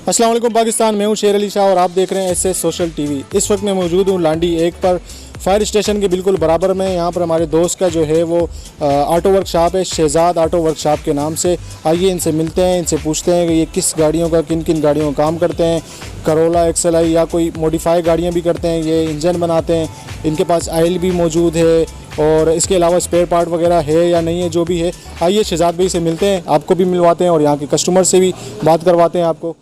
अस्सलाम वालेकुम पाकिस्तान, मैं हूं शेर अली शाह और आप देख रहे हैं एसएस सोशल टीवी। इस वक्त मैं मौजूद हूं लांडी एक पर, फायर स्टेशन के बिल्कुल बराबर में। यहां पर हमारे दोस्त का जो है वो ऑटो वर्कशॉप है, शहजाद ऑटो वर्कशॉप के नाम से। आइए इनसे मिलते हैं, इनसे पूछते हैं कि ये किस गाड़ियों का, किन किन गाड़ियों का काम करते हैं। करोला, एक्सएलआई या कोई मॉडिफाई गाड़ियाँ भी करते हैं, ये इंजन बनाते हैं। इनके पास आयल भी मौजूद है और इसके अलावा स्पेयर पार्ट वगैरह है या नहीं है, जो भी है। आइए शहजाद भाई से मिलते हैं, आपको भी मिलवाते हैं और यहाँ के कस्टमर से भी बात करवाते हैं आपको।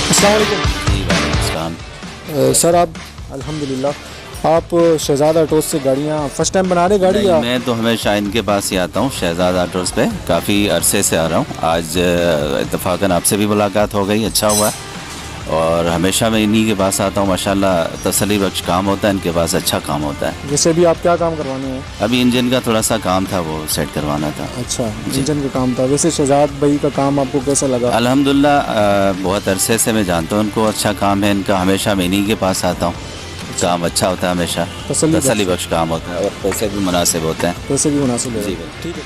अस्सलाम वालेकुम। सर आप अल्हम्दुलिल्लाह आप शहजाद ऑटोज़ से गाड़ियाँ फर्स्ट टाइम बना रहे गाड़ी या? मैं तो हमेशा इनके पास ही आता हूँ, शहजाद ऑटोज़ पे काफ़ी अरसे से आ रहा हूँ। आज इत्तफाकन आपसे भी मुलाकात हो गई, अच्छा हुआ। और हमेशा मैं इन्हीं के पास आता हूँ। माशाल्लाह तसल्ली बख्श काम होता है इनके पास, अच्छा काम होता है। जैसे भी आप क्या काम करवाने हैं? अभी इंजन का थोड़ा सा काम था, वो सेट करवाना था। अच्छा, इंजन का काम था। वैसे शहजाद भाई का काम आपको कैसा लगा? अल्हम्दुलिल्लाह बहुत अरसे से मैं जानता हूँ उनको, अच्छा काम है इनका। हमेशा मैं इन्हीं के पास आता हूँ, काम अच्छा होता है, हमेशा तसल्ली बख्श काम होता है और पैसे भी मुनासिब होते हैं। पैसे भी मुनासिब है। जी भाई, ठीक है।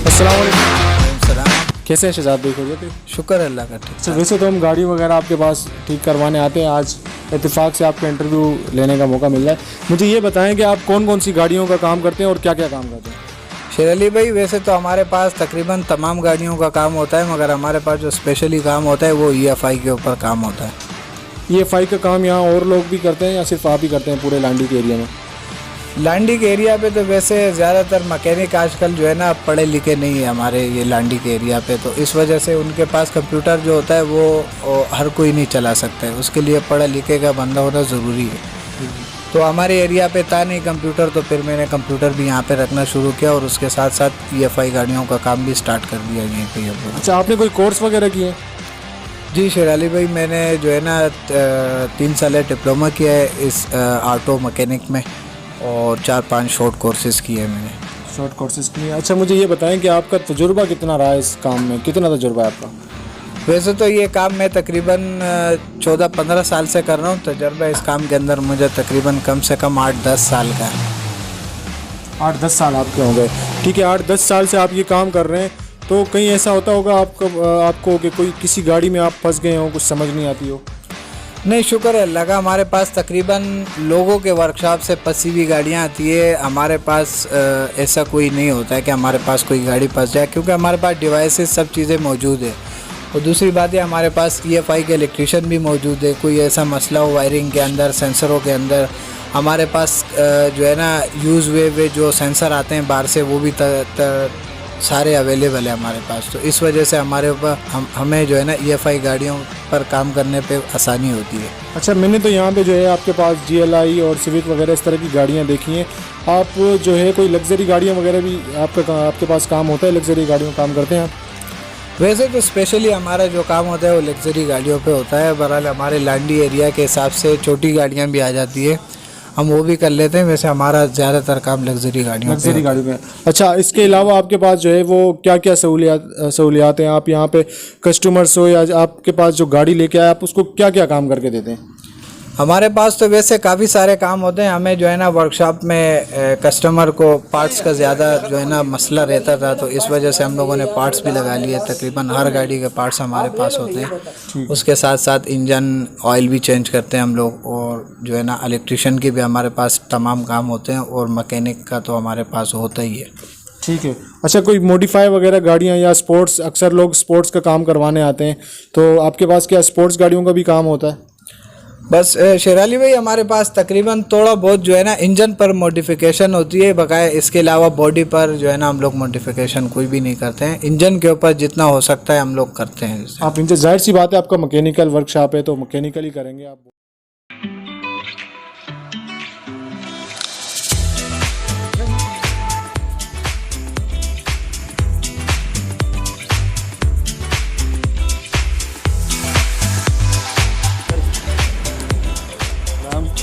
अस्सलाम वालेकुम। कैसे हैं शहजाद भाई? हो गए? शुक्र अल्लाह का। ठीक अच्छा, वैसे तो हम गाड़ी वगैरह आपके पास ठीक करवाने आते हैं। आज इत्तेफाक से आपका इंटरव्यू लेने का मौका मिल रहा है। मुझे ये बताएं कि आप कौन कौन सी गाड़ियों का काम करते हैं और क्या क्या काम करते हैं? शेर अली भाई, वैसे तो हमारे पास तकरीबन तमाम गाड़ियों का काम होता है, मगर हमारे पास जो स्पेशली काम होता है वो EFI के ऊपर काम होता है। EFI का काम यहाँ और लोग भी करते हैं या सिर्फ आप ही करते हैं पूरे लांडी के एरिया में? लांडी के एरिया पे तो वैसे ज़्यादातर मैकेनिक आजकल जो है ना पढ़े लिखे नहीं है हमारे ये लांडी के एरिया पे, तो इस वजह से उनके पास कंप्यूटर जो होता है वो हर कोई नहीं चला सकता है। उसके लिए पढ़े लिखे का बंदा होना ज़रूरी है। तो हमारे एरिया पे था नहीं कंप्यूटर, तो फिर मैंने कंप्यूटर भी यहाँ पे रखना शुरू किया और उसके साथ साथ EFI गाड़ियों का काम भी स्टार्ट कर दिया यहीं पे। अच्छा, आपने कोई कोर्स वगैरह किए? जी शेर अली भाई, मैंने जो है ना 3 साल डिप्लोमा किया है इस ऑटो मैकेनिक में और 4-5 शॉर्ट कोर्सेज किए मैंने। शॉर्ट कोर्सेज किए। अच्छा, मुझे ये बताएं कि आपका तजुर्बा कितना रहा है इस काम में? कितना तजुर्बा है आपका? वैसे तो ये काम मैं तकरीबन 14-15 साल से कर रहा हूँ। तजुर्बा इस काम के अंदर मुझे तकरीबन कम से कम 8-10 साल का है। 8-10 साल आपके हो गए। ठीक है, 8-10 साल से आप ये काम कर रहे हैं, तो कहीं ऐसा होता होगा आपको कि कोई किसी गाड़ी में आप फंस गए हो, कुछ समझ नहीं आती हो? नहीं, शुक्र है लगा। हमारे पास तकरीबन लोगों के वर्कशॉप से फंसी हुई गाड़ियाँ आती है। हमारे पास ऐसा कोई नहीं होता है कि हमारे पास कोई गाड़ी फंस जाए, क्योंकि हमारे पास डिवाइसेस सब चीज़ें मौजूद है। और दूसरी बात है, हमारे पास EFI के इलेक्ट्रीशियन भी मौजूद है। कोई ऐसा मसला हो वायरिंग के अंदर, सेंसरों के अंदर, हमारे पास जो है ना यूज़ हुए जो सेंसर आते हैं बाहर से, वो भी सारे अवेलेबल है हमारे पास। तो इस वजह से हमारे ऊपर हमें जो है ना EFI गाड़ियों पर काम करने पे आसानी होती है। अच्छा, मैंने तो यहाँ पे जो है आपके पास GLI और सिविक वगैरह इस तरह की गाड़ियाँ देखी हैं। आप जो है कोई लग्जरी गाड़ियाँ वगैरह भी आपके पास काम होता है? लग्जरी गाड़ियों काम करते हैं आप? वैसे तो स्पेशली हमारा जो काम होता है वो लग्जरी गाड़ियों पे होता है। बहरहाल हमारे लांडी एरिया के हिसाब से छोटी गाड़ियाँ भी आ जाती है, हम वो भी कर लेते हैं। वैसे हमारा ज़्यादातर काम लग्जरी गाड़ियों में। अच्छा, इसके अलावा आपके पास जो है वो क्या क्या सहूलियात हैं? आप यहाँ पे कस्टमर्स हो या आपके पास जो गाड़ी लेके आए, आप उसको क्या क्या काम करके देते हैं? हमारे पास तो वैसे काफ़ी सारे काम होते हैं। हमें जो है ना वर्कशॉप में कस्टमर को पार्ट्स का ज़्यादा जो है ना मसला रहता था, तो इस वजह से हम लोगों ने पार्ट्स भी लगा लिए। तकरीबन हर गाड़ी के पार्ट्स हमारे पास होते हैं। उसके साथ साथ इंजन ऑयल भी चेंज करते हैं हम लोग, और जो है ना इलेक्ट्रिशियन के भी हमारे पास तमाम काम होते हैं, और मैकेनिक का तो हमारे पास होता ही है। ठीक है। अच्छा, कोई मॉडिफाई वगैरह गाड़ियाँ या स्पोर्ट्स, अक्सर लोग स्पोर्ट्स का काम करवाने आते हैं, तो आपके पास क्या स्पोर्ट्स गाड़ियों का भी काम होता है? बस शेर अली भाई, हमारे पास तकरीबन थोड़ा बहुत जो है ना इंजन पर मॉडिफिकेशन होती है बकाया। इसके अलावा बॉडी पर जो है ना हम लोग मॉडिफिकेशन कोई भी नहीं करते हैं। इंजन के ऊपर जितना हो सकता है हम लोग करते हैं। आप इंजन, जाहिर सी बात है आपका मैकेनिकल वर्कशॉप है तो मैकेनिकल ही करेंगे आप।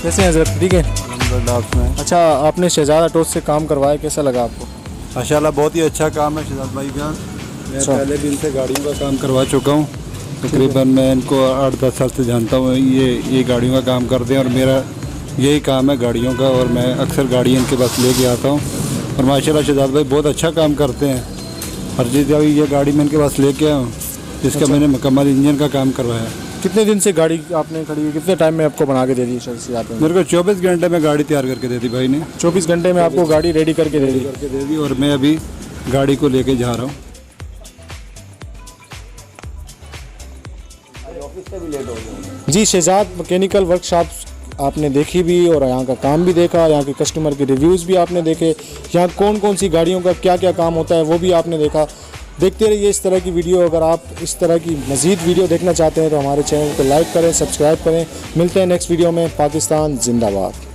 कैसे हैं सर, ठीक है? अल्हम्दुलिल्लाह आपने अच्छा, आपने शहजाद ऑटोज से काम करवाया, कैसा लगा आपको? माशाल्लाह बहुत ही अच्छा काम है शहजाद भाई का। मैं अच्छा। पहले भी इनसे गाड़ियों का काम करवा चुका हूँ। तकरीबन मैं इनको 8-10 साल से जानता हूँ। ये गाड़ियों का काम करते हैं और मेरा यही काम है गाड़ियों का, और मैं अक्सर गाड़ी इनके पास लेके आता हूँ। और माशाल्लाह शहजाद भाई बहुत अच्छा काम करते हैं। हर चीज़ अभी ये गाड़ी मैं इनके पास लेके आया हूँ, जिसका मैंने मुकम्मल इंजन का काम करवाया। कितने दिन से गाड़ी आपने खड़ी है, कितने टाइम में आपको बना के दे दी शहजाद में? मेरे को 24 घंटे में गाड़ी तैयार करके दे दी भाई ने। 24 घंटे में आपको गाड़ी रेडी करके दे दी। और मैं अभी गाड़ी को लेके जा रहा हूँ। जी, शहजाद मैकेनिकल वर्कशॉप आपने देखी भी और यहाँ का काम भी देखा, यहाँ के कस्टमर के रिव्यूज़ भी आपने देखे, यहाँ कौन कौन सी गाड़ियों का क्या क्या काम होता है वो भी आपने देखा। देखते रहिए इस तरह की वीडियो। अगर आप इस तरह की मज़ीद वीडियो देखना चाहते हैं तो हमारे चैनल को लाइक करें, सब्सक्राइब करें। मिलते हैं नेक्स्ट वीडियो में। पाकिस्तान जिंदाबाद।